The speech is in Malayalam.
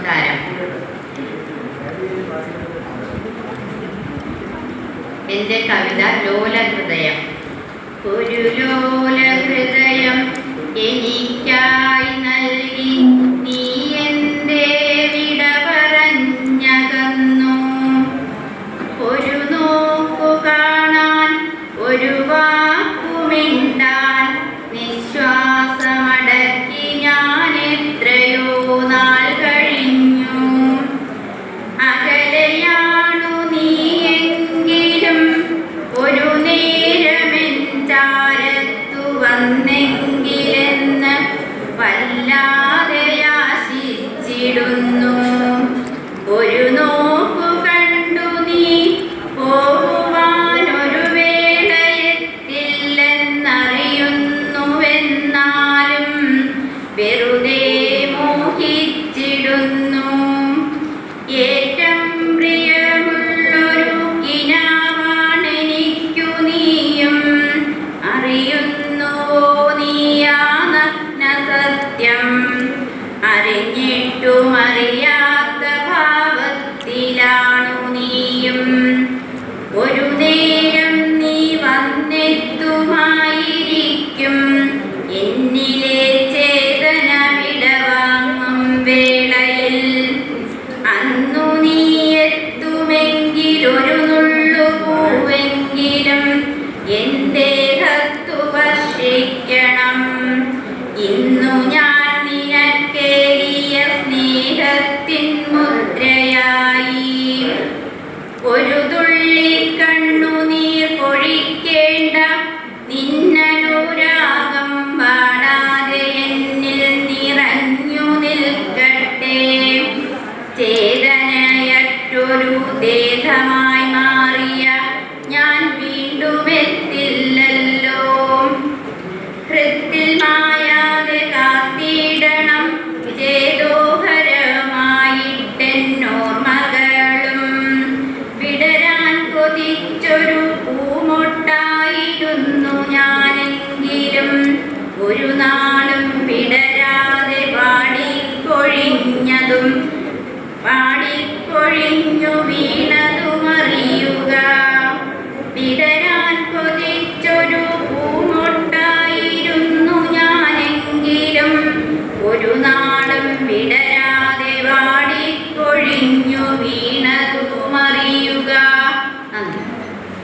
നമസ്കാരം. എൻ്റെ കവിത ലോലഹൃദയം. ഒരു ലോലഹൃദയം എനിക്കായി നൽകി നീ എൻ്റെ വിട പറഞ്ഞകന്നു. ഒരു നോക്കു കാണാൻ, ഒരു വാക്കുമിണ്ടാൻ നിശ്വാസമടക്കി ഞാൻ എത്രയോ നാൾ കഴിഞ്ഞു. അകലെയാണു നീ എങ്കിലും ഒരു നേരമെൻ ചാരത്തു വന്നെങ്കിലെന്ന് വല്ലാതെ ആശിച്ചിടുന്നു. ഒരു നോക്കു കണ്ടു നീ പോകുവാനൊരു വേളയെത്തില്ലെന്നറിയുന്നുവെന്നാലും വെറുതെ മോഹിച്ചിടുന്നു. ഏറ്റം പ്രിയമുള്ളൊരു കിനാവാണെനിക്കു നീയും. അറിയുന്നുവോ നീയാ നഗ്ന സത്യം? അറിഞ്ഞിട്ടും അറിയാത്ത ഭാവത്തിലാണു നീയും. ഒരു നേരം നീ വന്നെത്തുമായിരിക്കും എന്നിലെ ചേതന വിടവാങ്ങും വേളയിൽ. അന്നു നീ എത്തുമെങ്കിലൊരു നുള്ളു പൂവെങ്കിലും എൻ ദേഹത്തു വർഷിക്കണം. ഇന്നു ഞാൻ നിനക്കേകിയ സ്നേഹത്തിൻ മുദ്രയായി ഒരു തുള്ളി കണ്ണുനീർ പൊഴിക്കേണ്ട നിന്നനുരാഗം പാടാതെ എന്നിൽ നിറഞ്ഞു നിൽക്കട്ടെ. ചേതനയറ്റൊരു ദേഹമായി മാറിയ ഞാൻ വീണ്ടും എത്തില്ലല്ലോ. ഹൃത്തിൽ മായാതെ കാത്തിടണം ചേതോഹരമായിട്ടെന്നോർമകളും. വിടരാൻ കൊതിച്ചൊരു പൂമൊട്ടായിരുന്നു ഞാനെങ്കിലും ഒരു നാളും വിടരാതെ പാടിക്കൊഴിഞ്ഞു